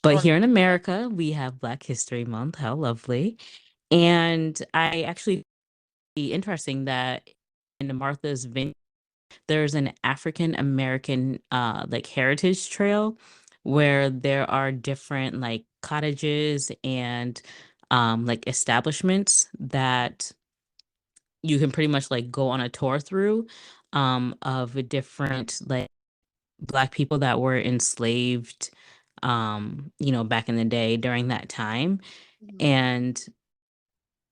But North here in Carolina. America, we have Black History Month. How lovely. And I actually interesting that in Martha's Vineyard, there's an African American like heritage trail where there are different like cottages and like establishments that you can pretty much like go on a tour through of different like black people that were enslaved back in the day during that time. Mhm. And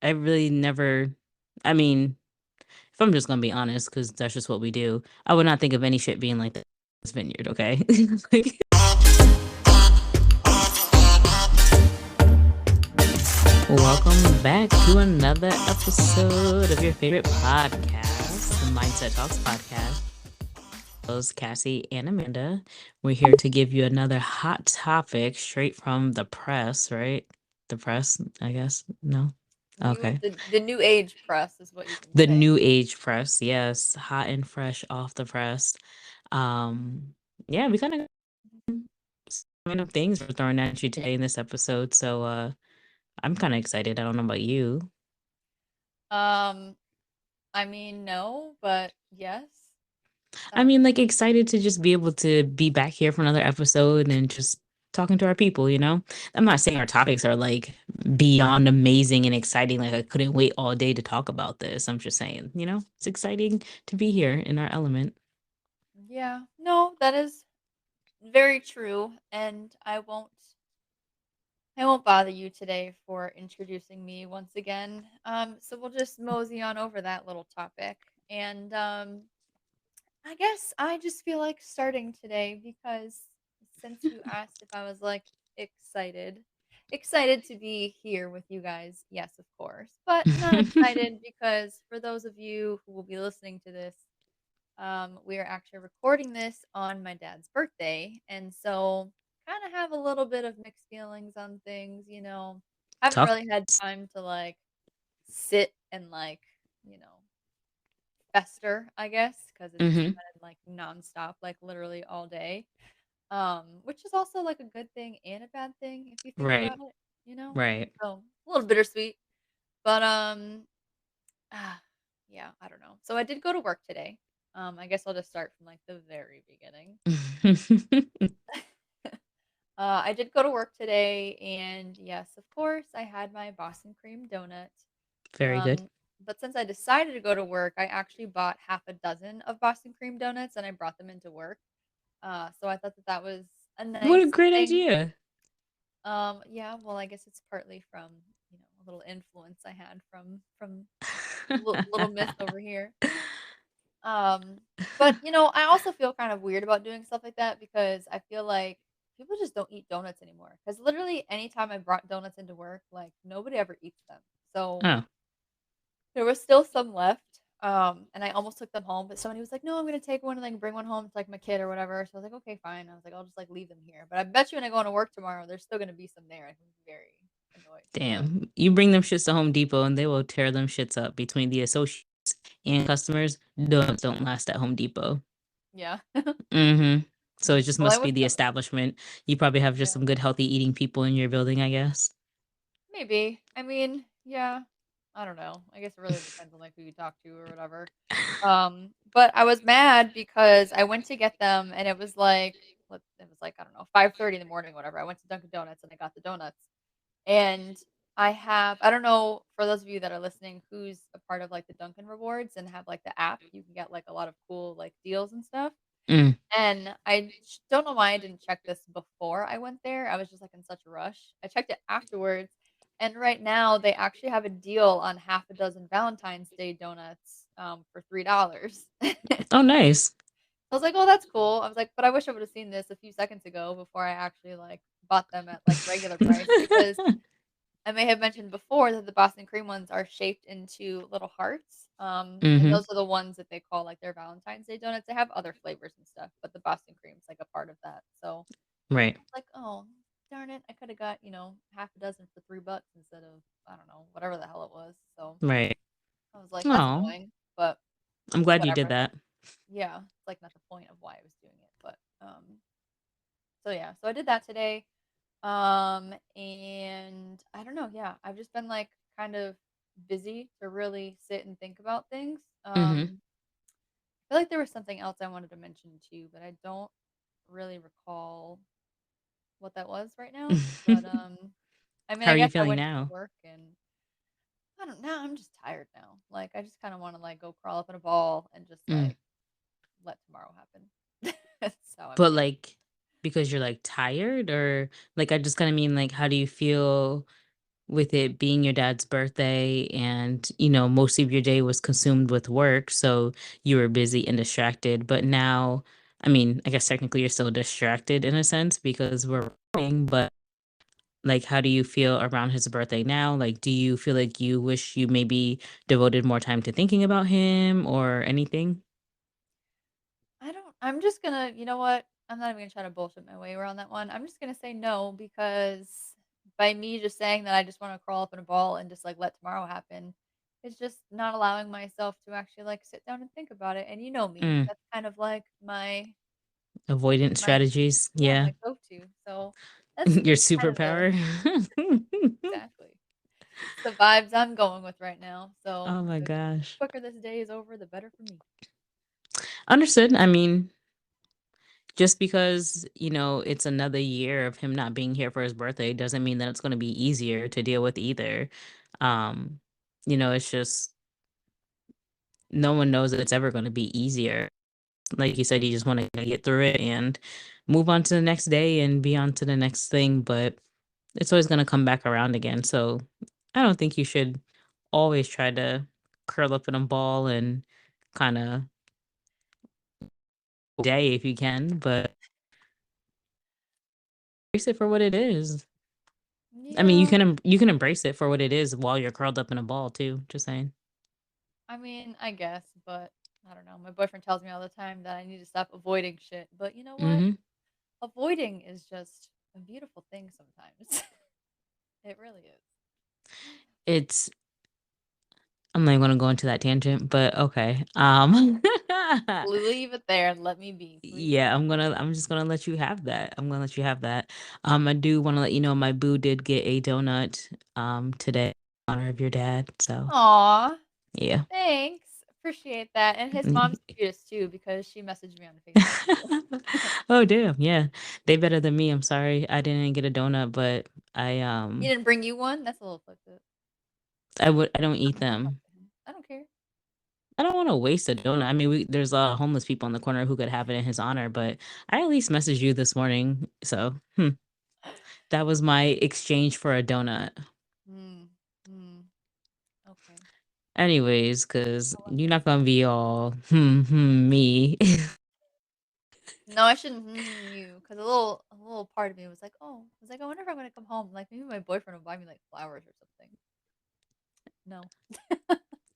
I really never, I mean, if I'm just gonna be honest, because that's just what we do, I would not think of any shit being like that in this vineyard, okay? Like, welcome back to another episode of your favorite podcast, the Mindset Talks podcast. Those Cassie and Amanda. We're here to give you another hot topic straight from the press, right? The press, I guess. No? New Okay. the new age press is what you can The say. new age press, yes. Hot and fresh off the press. Yeah, we kind of random things we're throwing at you today in this episode. So I'm kind of excited. I don't know about you. Um, I mean, no, but yes. I Sounds mean, like like excited to just be able to be back here for another episode and just talking to our people. I'm not saying our topics are like beyond amazing and exciting. Like I couldn't wait all day to talk about this. I'm just saying, it's exciting to be here in our element. yeah. No, that is very true, and I won't bother you today for introducing me once again. So we'll just mosey on over that little topic. And I guess I just feel like starting today because since you asked if I was like excited, excited to be here with you guys, yes, of course, but not excited because for those of you who will be listening to this, we are actually recording this on my dad's birthday, and so kind of have a little bit of mixed feelings on things. Haven't Talk. really had time to like sit and like you know fester, I guess, because it's just Mm-hmm. been like nonstop, like literally all day. Which is also like a good thing and a bad thing if you think Right. about it, you know? Right. So a little bittersweet. But ah, yeah, I don't know. So I did go to work today. I guess I'll just start from like the very beginning. I did go to work today, and yes, of course, I had my Boston cream donut. Very good. Um, but since I decided to go to work, I actually bought half a dozen of Boston cream donuts and I brought them into work. So I thought that that was a What a nice great thing. idea. Yeah, well, I guess it's partly from a little influence I had from little Miss over here. Um, but I also feel kind of weird about doing stuff like that because I feel like people just don't eat donuts anymore. Because literally, anytime I brought donuts into work, like nobody ever eats them. So Oh, there was still some left. And I almost took them home, but somebody was like, "No, I'm gonna take one and like bring one home to like my kid or whatever." So I was like, "Okay, fine." I was like, "I'll just like leave them here." But I bet you when I go into work tomorrow, there's still gonna be some there. I'm very annoyed. But damn. You bring them shits to Home Depot and they will tear them shits up between the associates and customers. Donuts don't last at Home Depot. yeah. Mm-hmm. So it just Well, I must be went the to establishment. You probably have just yeah. some good, healthy eating people in your building, I guess. Maybe. I mean, yeah. I don't know. I guess it really depends on like who you talk to or whatever. But I was mad because I went to get them and it was like it was like I don't know 5:30 in the morning, whatever. I went to Dunkin' Donuts and I got the donuts. And I don't know for those of you that are listening who's a part of like the Dunkin' Rewards and have like the app, you can get like a lot of cool like deals and stuff. Mm. And don't know why I didn't check this before I went there. I was just like in such a rush. I checked it afterwards, and right now they actually have a deal on half a dozen Valentine's Day donuts for $3. Oh, nice. I was like, "Oh, that's cool." I was like, "But I wish I would have seen this a few seconds ago before I actually like bought them at like regular price because I may have mentioned before that the Boston cream ones are shaped into little hearts. And Mm-hmm. those are the ones that they call like their Valentine's Day donuts. They have other flavors and stuff, but the Boston cream's like a part of that. So Right. I was like, oh, darn it. I could have got, half a dozen for $3 instead of, I don't know, whatever the hell it was. So Right. I was like, that's Oh, annoying, but I'm glad you did whatever. that. Yeah. It's like not the point of why I was doing it. But so yeah, so I did that today. And I don't know, yeah, I've just been like kind of busy to really sit and think about things. Mhm. I feel like there was something else I wanted to mention too, but I don't really recall what that was right now. But I mean, How I are you guess I feeling went to now? work and I don't know, I'm just tired now. Like I just kind of want to like go crawl up in a ball and just Mm. like let tomorrow happen. That's how I'm But, feeling. like, because you're, like, tired or like, I just kinda mean, like, how do you feel with it being your dad's birthday and, most of your day was consumed with work, so you were busy and distracted, but now I mean, I guess technically you're still distracted in a sense because we're working, but, like, how do you feel around his birthday now? Like, do you feel like you wish you maybe devoted more time to thinking about him or anything? I don't I'm just gonna you know what? I'm not even gonna try to bullshit my way around that one. I'm just gonna say no because by me just saying that I just want to crawl up in a ball and just like let tomorrow happen, it's just not allowing myself to actually like sit down and think about it. And you know me, Mm, that's kind of like avoidant my strategies, yeah, yeah. my go-to. So that's Your just kind of the superpower. exactly. It's the vibes I'm going with right now. So Oh my the gosh. quicker this day is over, the better for me. Understood. I mean, just because, it's another year of him not being here for his birthday doesn't mean that it's going to be easier to deal with either. Um, it's just no one knows that it's ever going to be easier. Like you said, you just want to get through it and move on to the next day and be on to the next thing, but it's always going to come back around again. So I don't think you should always try to curl up in a ball and kind of day if you can, but embrace it for what it is. I mean, you Yeah. can you can embrace it for what it is while you're curled up in a ball too. Just saying. I mean, I guess, but I don't know. My boyfriend tells me all the time that I need to stop avoiding shit. But you know what? Hmm. Avoiding is just a beautiful thing sometimes. It really is. It's I'm not gonna go into that tangent, but okay. Leave it there and let me be, please. Yeah, I'm just gonna let you have that. I'm gonna let you have that. I do want to let you know my boo did get a donut today in honor of your dad. So Aw, yeah. thanks. Appreciate that. And his mom's the cutest too because she messaged me on FaceTime too. Oh damn, yeah. They better than me. I'm sorry. I didn't get a donut, but I He didn't bring you one? That's a little fucked up. I don't I'm eat gonna talk them. to him. I don't care. I don't want to waste a donut. I mean, there's a lot of homeless people in the corner who could have it in his honor, but I at least messaged you this morning. So, that was my exchange for a donut. Hmm. Hmm. Okay. Anyways, because I'll let you're that not slide. gonna be all me. No, I shouldn't you because a little part of me was like, oh, I was like, I wonder if I'm gonna come home. Like maybe my boyfriend will buy me like flowers or something. No,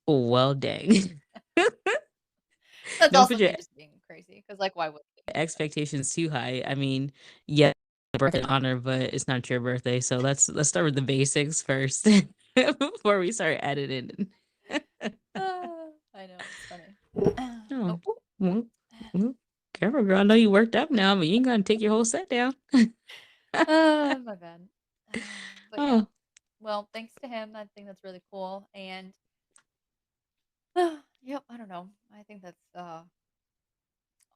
Well, dang. that's Don't also put your me just being crazy. Because like, why would he? expectations too high. I mean, yeah, birthday honor, but it's not your birthday. So let's start with the basics first before we start adding in. I know it's funny. Oh, Oh, ooh. well, well, careful, girl. I know you worked up now, but you ain't gonna take your whole set down. My bad. But yeah, Oh, well, thanks to him, I think that's really cool. And yep, I don't know. I think that's all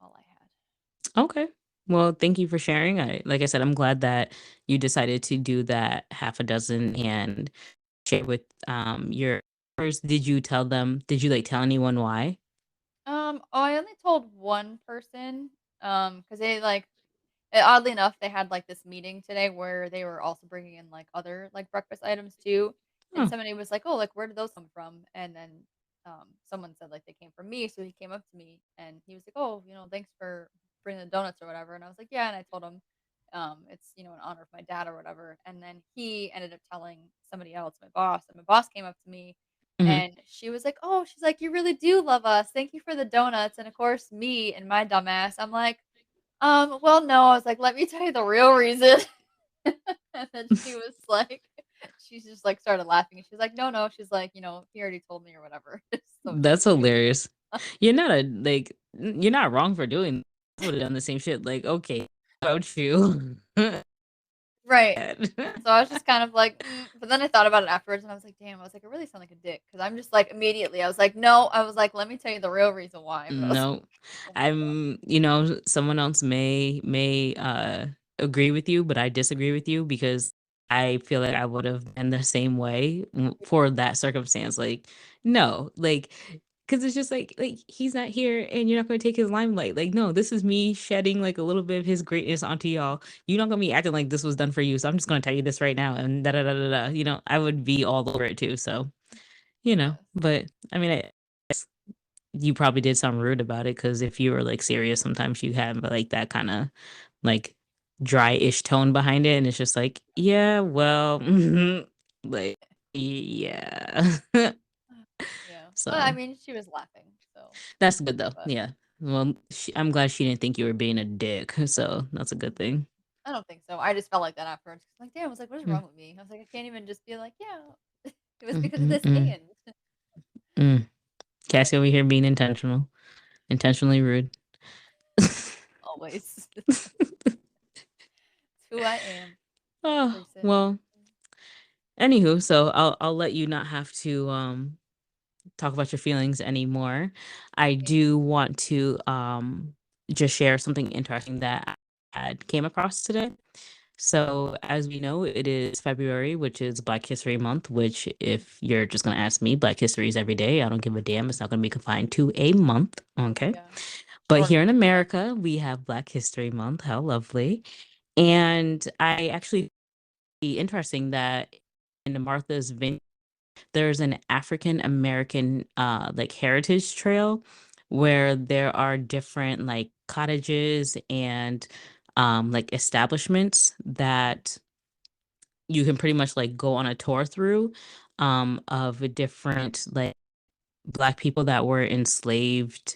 I had. okay. Well, thank you for sharing. Like I said, I'm glad that you decided to do that half a dozen and share with your first. Did you tell them? Did you like tell anyone why? I only told one person, because they like oddly enough, they had like this meeting today where they were also bringing in like other like breakfast items too. And Oh, somebody was like, "Oh, like where did those come from?" And then someone said like they came from me, so he came up to me and he was like, "Oh, thanks for bringing the donuts or whatever." And I was like, "Yeah," and I told him, it's in honor of my dad or whatever. And then he ended up telling somebody else, my boss, and my boss came up to me hmm. and she was like, "Oh, she's like, you really do love us. Thank you for the donuts." And of course, me and my dumbass, I'm like, well, no, I was like, "Let me tell you the real reason." And then she was like she's just, like, started laughing, and she's like, "No, no," she's like, "He already told me or whatever." So she That's was like, hilarious. You're not wrong for doing. I would have done the same shit. Like, okay, about you. Right. So I was just kind of like, but then I thought about it afterwards, and I was like, "Damn," I was like, "I really sound like a dick because 'cause I'm just like immediately, I was like, "No," I was like, "Let me tell you the real reason why," but I was No. oh my god. Someone else may agree with you, but I disagree with you because I feel like I would have been the same way for that circumstance. Like, no, like, because it's just like he's not here and you're not going to take his limelight. Like, no, this is me shedding like a little bit of his greatness onto y'all. You're not going to be acting like this was done for you. So I'm just going to tell you this right now. And da da da da da. I would be all over it too. So, Yes. but I mean, you probably did something rude about it because if you were like serious, sometimes you have like that kind of like dry-ish tone behind it, and it's just like, yeah, well, like, yeah. Yeah. Well, I So mean, she was laughing, so that's good though. but Yeah. Well, I'm glad she didn't think you were being a dick. So that's a good thing. I don't think so. I just felt like that afterwards. Like, damn, I was like, "What is Mm, wrong with me?" I was like, "I can't even just be like, yeah, it was mm, because of mm, this mm, and." mm. But Cassie over here being intentional, intentionally rude. always. It's who I am, Oh person. well. Anywho, so I'll let you not have to talk about your feelings anymore. I Thank do you. want to just share something interesting that I had came across today. So, as we know, it is February, which is Black History Month, which, if you're just going to ask me, Black History is every day. I don't give a damn. It's not going to be confined to a month. Okay. Yeah. But Or here in month, yeah. America, we have Black History Month. How lovely. And I actually interesting that in Martha's Vineyard, there's an African American like heritage trail where there are different like cottages and like establishments that you can pretty much like go on a tour through of a different like black people that were enslaved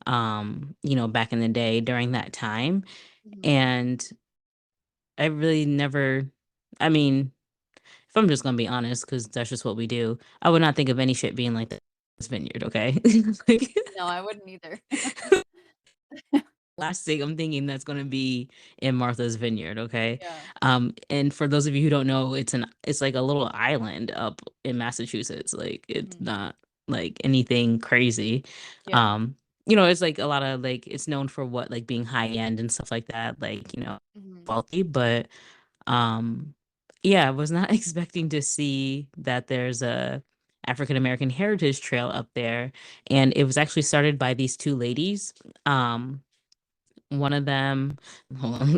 back in the day during that time. Mhm. And I really never, I mean, if I'm just gonna be honest, because that's just what we do, I would not think of any shit being like that in this vineyard, okay? Like, No, I wouldn't either. last thing I'm thinking that's gonna be in Martha's Vineyard, okay? Yeah. And for those of you who don't know, it's like a little island up in Massachusetts. Like it's Mhm. not like anything crazy. Yeah. Um, it's like a lot of like it's known for what like being high end and stuff like that, like, Mhm. wealthy, but um, yeah, I was not expecting to see that there's a African American Heritage Trail up there, and it was actually started by these two ladies. One of them,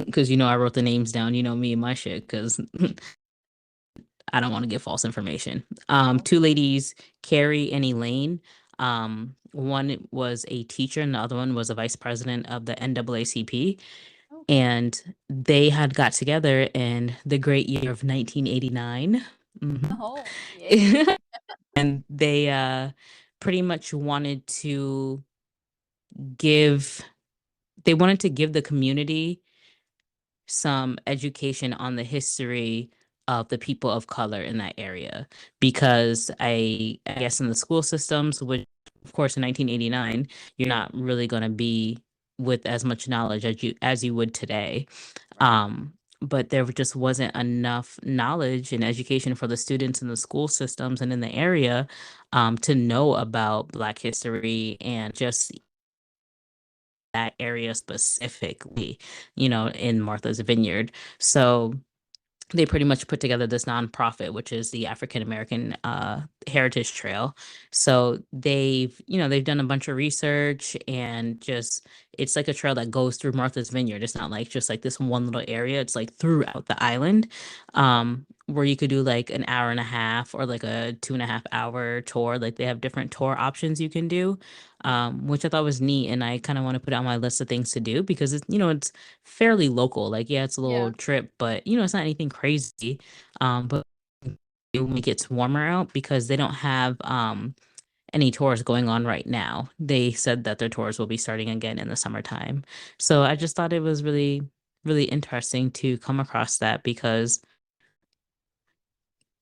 because I wrote the names down. You know me and my shit, because I don't want to give false information. No. Two ladies, Carrie and Elaine. One was a teacher, and the other one was a vice president of the NAACP, Okay. and they had got together in the great year of 1989. Mhm. Oh, yay. And they pretty much give wanted to give the community some education on the history of the people of color in that area, because I guess in the school systems, which of course in 1989 you're not really going to be with as much knowledge as you would today. Right. But there just wasn't enough knowledge and education for the students in the school systems and in the area to know about Black history and just that area specifically, in Martha's Vineyard. So they pretty much put together this nonprofit, which is the African American Heritage Trail. So they've done a bunch of research, and just it's like a trail that goes through Martha's Vineyard. It's not like just like this one little area. It's like throughout the island, Okay. where you could do like an hour and a half or like a 2.5 hour tour. Like they have different tour options you can do, Mhm. which I thought was neat, and I kind of want to put it on my list of things to do because it's fairly local. Like, yeah, it's a little Yeah. trip, but it's not anything crazy. But when it gets warmer out, because they don't have any tours going on right now. They said that their tours will be starting again in the summertime. So I Okay. just thought it was really, really interesting to come across that because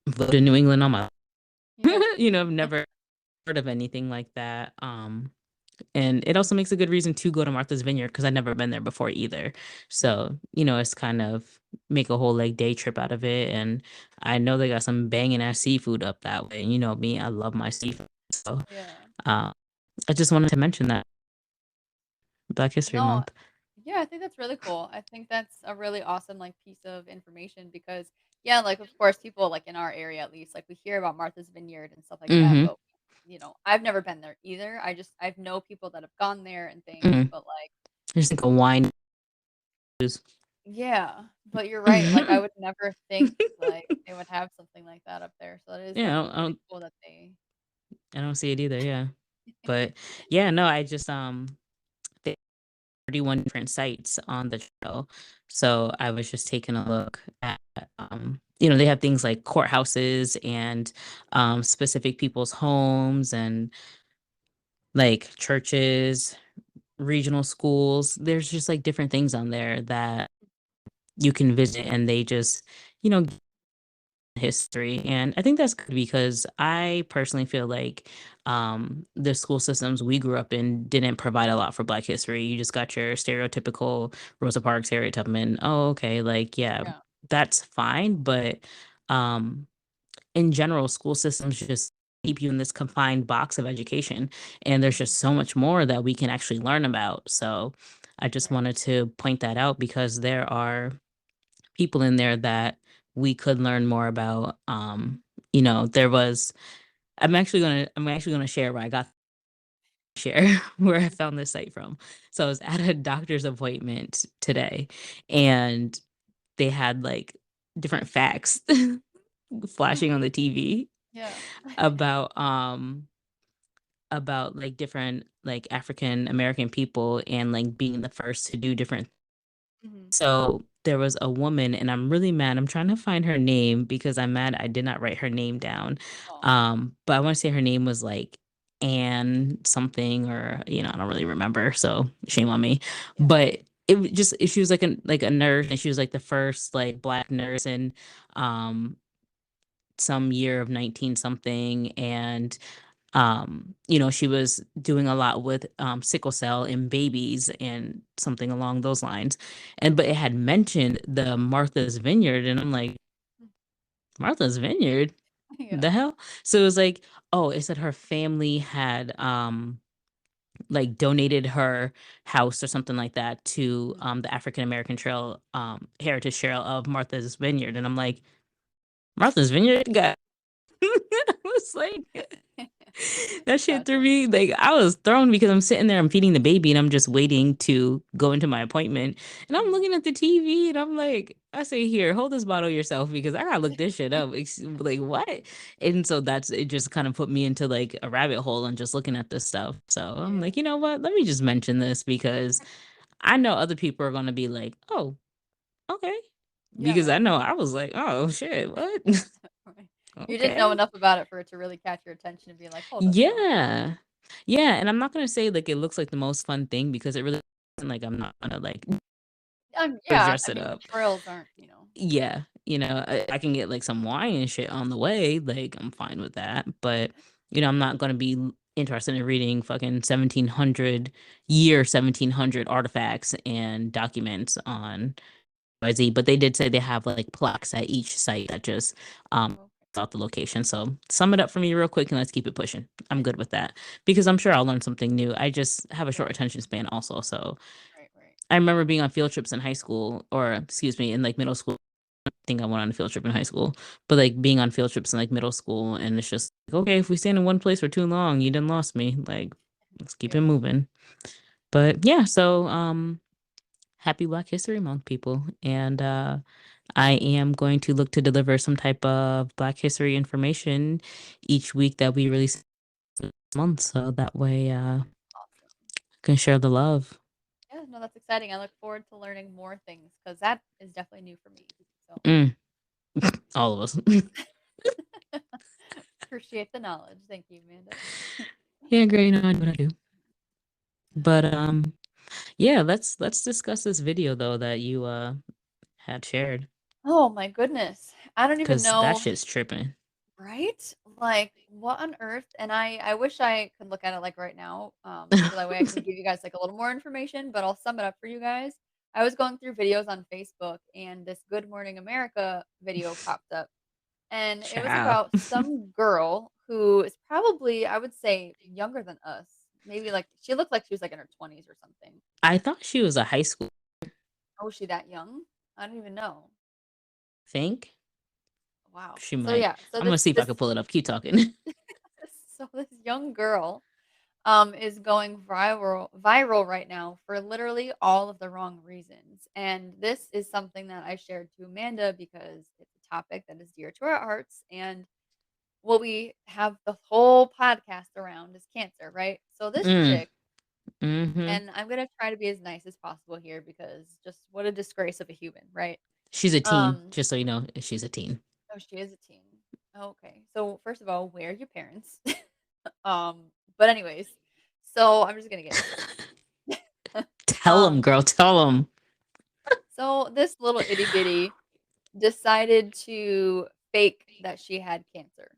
I've lived in New England on my Yeah. I've never heard of anything like that. And it also makes a good reason to go to Martha's Vineyard because I've never been there before either. Mhm. So, it's kind of make a whole like day trip out of it. And I know they got some banging ass seafood up that way. And you know me, I love my seafood. So Yeah. uh, I just wanted to mention that Black History No, Month. yeah, I think that's really cool. I think that's a really awesome, like, piece of information because, yeah, like, of course, people, like, in our area at least, like, we hear about Martha's Vineyard and stuff like that, Mm-hmm. but, I've never been there either. I've know people that have gone there and things, Mm-hmm. but, like, I just think of wine. yeah, but you're right, like, I would never think, like, they would have something like that up there, so that is Yeah, definitely pretty cool that they I don't see it either. Yeah, but yeah, no, I just 31 different sites on the trail. So I was just taking a look at, they have things like courthouses and specific people's homes and like churches, regional schools. There's just like different things on there that you can visit and they just, you know, history. And I think that's good because I personally feel like the school systems we grew up in didn't provide a lot for Black history. You just got your stereotypical Rosa Parks, Harriet Tubman. Oh, okay, like yeah, yeah, that's fine, but um in general, school systems just keep you in this confined box of education, and there's mhm, just so much more that we can actually learn about. So I just right, wanted to point that out because there are people in there that we could learn more about. There was I'm actually gonna share where I got share where I found this site from. So I was at a doctor's appointment today and they had like different facts flashing on the TV yeah, about like different like African American people and like being the first to do different. mhm, So there was a woman, and I'm really mad. I'm trying to find her name because I'm mad I did not write her name down. aw, But I want to say her name was like Anne something, or I don't really remember. So shame on me. yeah, But she was like a nurse, and she was like the first like Black nurse in um some year of 19 something, and she was doing a lot with sickle cell in babies and something along those lines. And but it had mentioned the Martha's Vineyard, and I'm like, Martha's Vineyard? yeah, The hell? So it was like, oh, it said her family had like donated her house or something like that to mhm. the African American Trail Heritage Trail of Martha's Vineyard. And I'm like, Martha's Vineyard? God. I was like, that shit threw Gotcha, me. Like I was thrown because I'm sitting there, I'm feeding the baby, and I'm just waiting to go into my appointment. And I'm mhm, looking at the TV, and I'm like, I say, here, hold this bottle yourself because I gotta look this shit up. Like what? And so that's it. Just kind of put me into like a rabbit hole and just looking at this stuff. So I'm yeah, like, you know what? Let me just mention this because I know other people are gonna be like, oh, okay, yeah, because I right. know I was like, oh shit, what? Right. You didn't know Okay. enough about it for it to really catch your attention and be like, "Hold up now." Yeah. Yeah, and I'm not gonna say, like, it looks like the most fun thing because it really isn't, like, I'm not gonna, like, Yeah, dress I it mean, the up. trails aren't. Yeah, I can get, like, some wine and shit on the way, like, I'm fine with that, but, I'm not gonna be interested in reading fucking 1700 artifacts and documents on XYZ, but they did say they have, like, plaques at each site that just, Okay. out the location. So sum it up for me real quick and let's keep it pushing. I'm Yeah, good with that because I'm sure I'll learn something new. I just have a yeah, short attention span also. So right, right. I remember being on field trips in high school, or excuse me, in like middle school. I think I went on a field trip in high school, but like being on field trips in like middle school, and it's just like, okay, if we stand in one place for too long, you done lost me. Like, let's keep it Yeah. moving. But yeah, so happy Black History Month, people. And I am going to look to deliver some type of Black history information each week that we release this month. So that way Awesome. I can share the love. Yeah, no, that's exciting. I look forward to learning more things because that is definitely new for me. So Mm, all of us. appreciate the knowledge. Thank you, Amanda. Yeah, great. I do what I do. But yeah, let's discuss this video though that you had shared Oh my goodness. I don't even because that know, shit's tripping. right? Like, what on earth? And I wish I could look at it like right now, so that way I can give you guys like a little more information, but I'll sum it up for you guys. I was going through videos on Facebook and this Good Morning America video popped up. And it was Child. about some girl who is probably, I would say, younger than us. Maybe like she looked like she was like in her 20s or something. I thought she was a high school Oh, is she that young? I don't even know. think. Wow. She So might. yeah, so I'm gonna see if I can pull it up. Keep talking. this young girl is going viral right now for literally all of the wrong reasons. And this is something that I shared to Amanda because it's a topic that is dear to our hearts and what we have the whole podcast around is cancer, right? So this Mm, chick, mm-hmm. and I'm gonna try to be as nice as possible here because just what a disgrace of a human, right? She's a teen, Um, just so you know. She's a teen. oh, she is a teen. Okay, so first of all, where are your parents? But anyways, so I'm just gonna get into it. Tell them, girl. Tell them. So this little itty bitty decided to fake that she had cancer.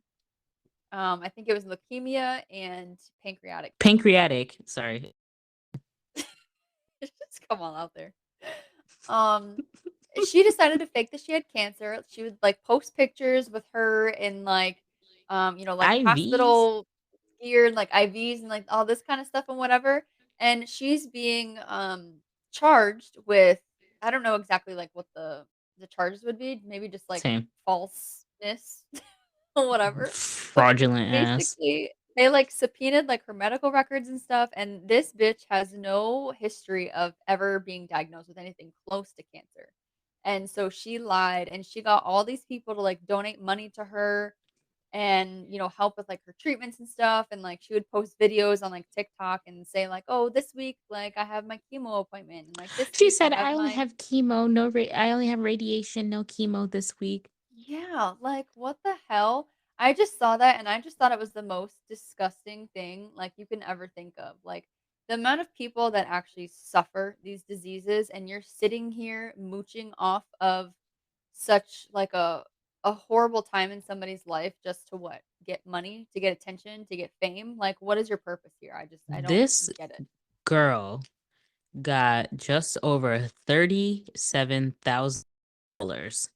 I think it was leukemia and pancreatic cancer. Pancreatic. Sorry. Just come on out there. Um, she decided to fake that she had cancer. She would like post pictures with her in like, like IVs. hospital gear, and, like IVs and like all this kind of stuff and whatever. And she's being charged with I don't know exactly like what the charges would be. Maybe just like Same. falseness or whatever. But Fraudulent ass. basically, they, like, subpoenaed, like, her medical records and stuff, and this bitch has no history of ever being diagnosed with anything close to cancer. And so she lied, and she got all these people to, like, donate money to her and, help with, like, her treatments and stuff, and, like, she would post videos on, like, TikTok and say, like, "Oh, this week, like, I have my chemo appointment, and, like, this She week I said, have "I only my." have chemo. No, I only have radiation. No chemo this week." Yeah, like, what the hell? I just saw that and I just thought it was the most disgusting thing, like, you can ever think of. Like, the amount of people that actually suffer these diseases and you're sitting here mooching off of such, like, a horrible time in somebody's life just to what? Get money, to get attention, to get fame? Like, what is your purpose here? I don't This get it. girl got just over $37,000.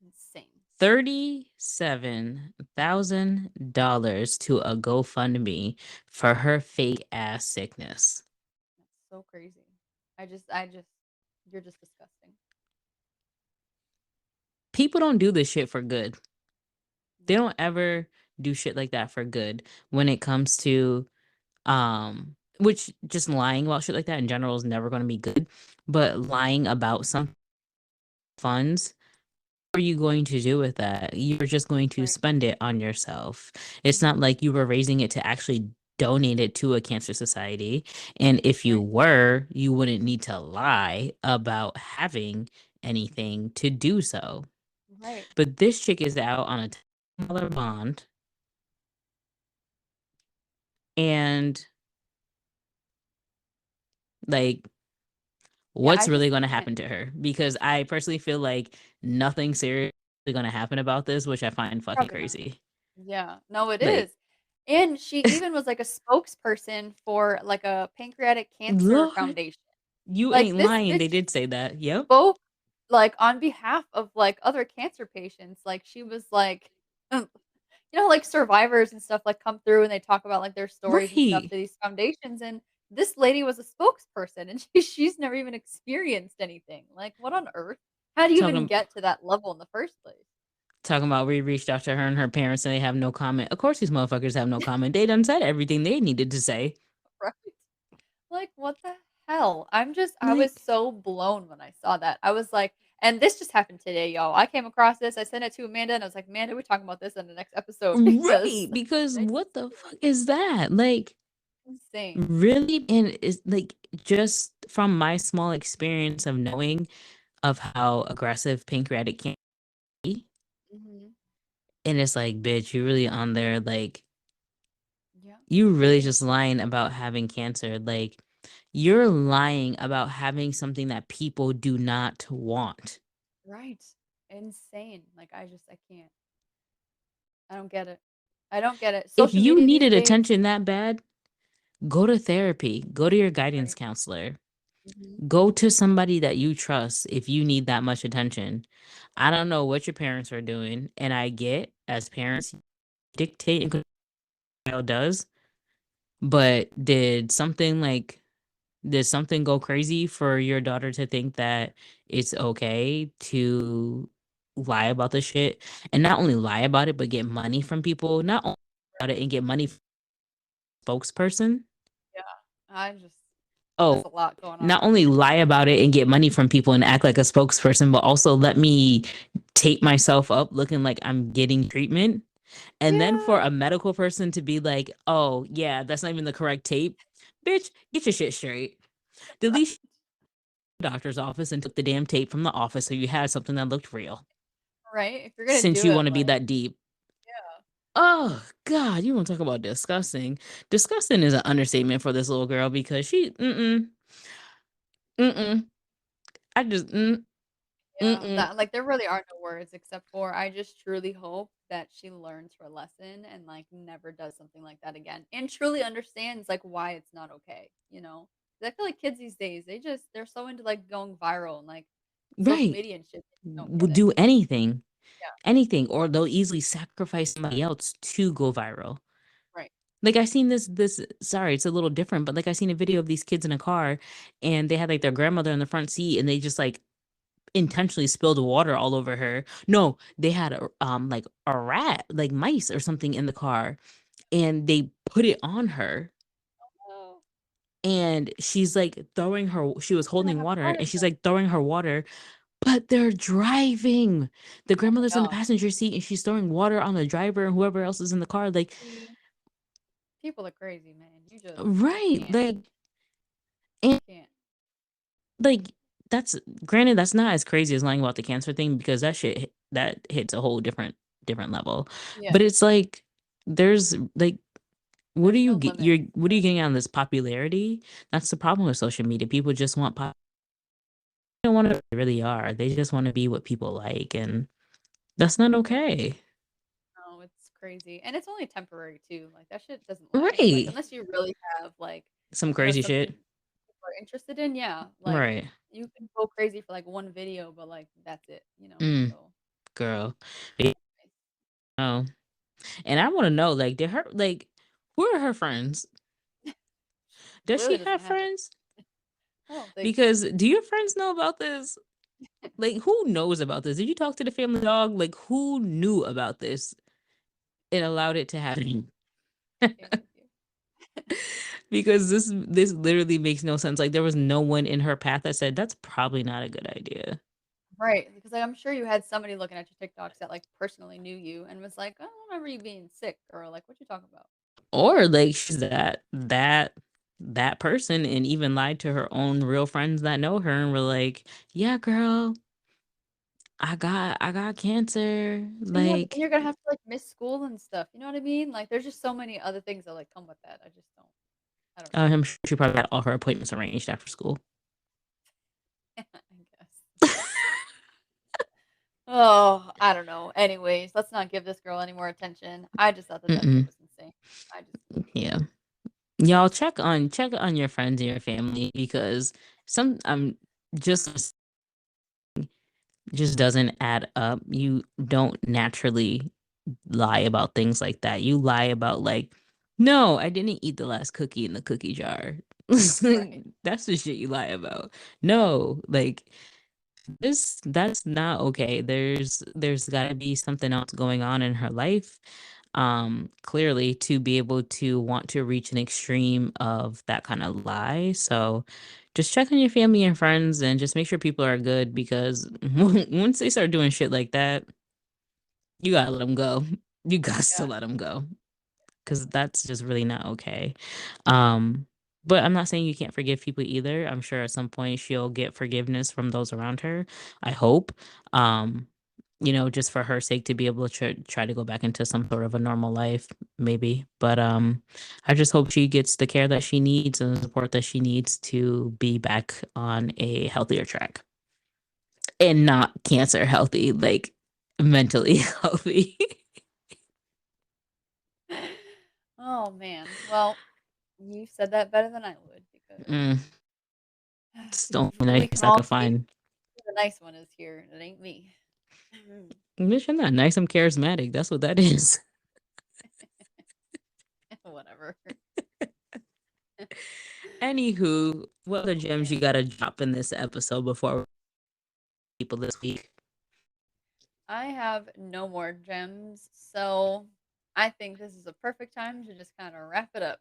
Insane. $37,000 to a GoFundMe for her fake ass sickness. That's so crazy. I just you're just disgusting. People don't do this shit for good. They Nope. don't ever do shit like that for good when it comes to which just lying about shit like that in general is never going to be good, but lying about some funds, what are you going to do with that? You're just going to Right. spend it on yourself. It's not Mhm. like you were raising it to actually donate it to a cancer society. And if you Right. were, you wouldn't need to lie about having anything to do so. Right. But this chick is out on a $10 bond, and like, Yeah, I what's just really going to can't. happen to her? Because I personally feel like nothing serious is going to happen about this, which I find fucking Probably not. crazy. Yeah. No, it Like, is. And she even was like a spokesperson for like a pancreatic cancer Lord, foundation. you Like ain't this lying. They bitch did say that. Yep. spoke like on behalf of like other cancer patients. Like she was like like survivors and stuff like come through and they talk about like their stories and stuff Right. to these foundations and this lady was a spokesperson and she's never even experienced anything. Like what on earth? How do you even Talking get to that level in the first place? talking about we reached out to her and her parents and they have no comment. Of course these motherfuckers have no comment. They done said everything they needed to say. Right? Like, what the hell? I was Like, so blown when I saw that. I was like, and this just happened today, y'all. I came across this. I sent it to Amanda and I was like, Amanda, we're talking about this in the next episode because right. Because I what just, the fuck is that? Like, insane. really? And it's like just from my small experience of knowing of how aggressive pancreatic can be. Hmm. And it's like, bitch, you really on there, like, Yeah, you really really just insane. lying about having cancer. Like, you're lying about having something that people do not want. Right. Insane. Like, I can't. I don't get it. I don't get it. If Social you media these needed days. attention that bad, go to therapy, go to your guidance Right. counselor. Mhm. Go to somebody that you trust if you need that much attention. I don't know what your parents are doing, and I get as parents dictate and control what your child does, but did something go crazy for your daughter to think that it's okay to lie about the shit and not only lie about it but get money from people, not only about it and get money from a spokesperson? Yeah. I just there's Oh, a lot going on not over only here. lie about it and get money from people and act like a spokesperson, but also let me tape myself up looking like I'm getting treatment. And then for Yeah. a medical person to be like, oh, yeah, that's not even the correct tape. Bitch, get your shit straight. The least doctor's office and took the damn tape from the office so you had something that looked real. Right? If you're gonna Since do you it, want to be like, that deep. yeah. Oh God, you want to talk about disgusting. Disgusting is an understatement for this little girl because she mm-mm. I just Yeah, mm-mm. that like there really are no words except for I just truly hope that she learns her lesson and like never does something like that again and truly understands like why it's not okay, you know? 'Cause I feel like kids these days, they're so into like going viral and like social Right. media and shit, they just don't get Would it. do anything. Yeah, Anything. Or they'll easily sacrifice somebody else to go viral. right. Like I seen this sorry, it's a little different, but like I seen a video of these kids in a car and they had like their grandmother in the front seat and they just like intentionally spilled water all over her. No, they had like a rat, like mice or something in the car, and they put it on her. Oh, And she's like she was you're gonna holding have a water heart and she's attack. like throwing her water, but they're driving. The Oh my grandmother's in the god. passenger seat and she's throwing water on the driver and whoever else is in the car. Like, See, people are crazy, man. You right. can't. And Can't. like, that's granted, that's not as crazy as lying about the cancer thing because that that hits a whole different level. Yeah, But it's like, there's like, there's no limit. what are you getting out of this popularity? That's the problem with social media. People just want they don't want to they really are. They just want to be what people like, and that's not Yeah. okay. No, it's crazy, and it's only temporary too, like, that shit doesn't last, like, Right. unless you really have, like, Some you know, crazy something shit. people are interested in, yeah, like, Right. you can go crazy for, like, one video, but, like, that's it, you know, Mm, so girl. Yeah, anyways, no. And I want to know, like, did her like who are her friends? she Does clearly she doesn't have have it. friends? I don't think so. Because do your friends know about this? Like, who knows about this? Did you talk to the family dog? Like, who knew about this and allowed it to happen? Can't with you. Because this literally makes no sense. Like, there was no one in her path that said that's probably not a good idea. Right, because I'm sure you had somebody looking at your TikToks that, like, personally knew you and was like, "I don't remember you being sick," or like, "What you talking about?" Or like she's that person and even lied to her own real friends that know her and were like, "Yeah, girl, I got cancer." And yeah, but then Like, you're gonna have to, like, miss school and stuff, you know what I mean? Like, there's just so many other things that, like, come with that, I don't know. I'm sure she probably had all her appointments arranged after school. I guess. Oh, I don't know. Anyways, let's not give this girl any more attention. I just thought that that shit Mm-mm. was insane. I just Yeah. Y'all check on your friends and your family because some just just doesn't add up. You don't naturally lie about things like that. You lie about like, no, I didn't eat the last cookie in the cookie jar. right. That's the shit you lie about. No, like that's not okay. There's got to be something else going on in her life. Clearly to be able to want to reach an extreme of that kind of lie. So just check on your family and friends and just make sure people are good because once they start doing shit like that, you gotta let them go. You got to Yeah. let them go because that's just really not okay. Um, but I'm not saying you can't forgive people either. I'm sure at some point she'll get forgiveness from those around her. I hope. Um, just for her sake to be able to try to go back into some sort of a normal life, maybe. But I just hope she gets the care that she needs and the support that she needs to be back on a healthier track and not cancer healthy, like mentally healthy. Oh man. Well, you said that better than I would because Mm. It's the only We can nice I all could see find. who the nice one is here, and it ain't me. Bitch, I'm not nice. I'm charismatic. That's what that is. Whatever. Anywho, what other Oh gems you man. gotta drop in this episode before we people this week? I have no more gems, so I think this is a perfect time to just kind of wrap it up.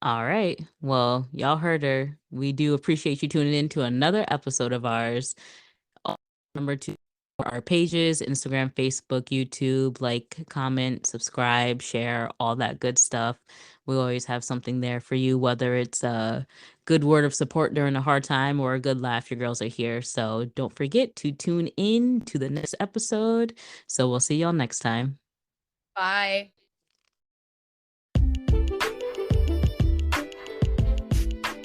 All right. Well, y'all heard her. We do appreciate you tuning in to another episode of ours. Also, remember to our pages, Instagram, Facebook, YouTube, like, comment, subscribe, share, all that good stuff. We always have something there for you, whether it's a good word of support during a hard time or a good laugh. Your girls are here. So don't forget to tune in to the next episode. So we'll see y'all next time. Bye.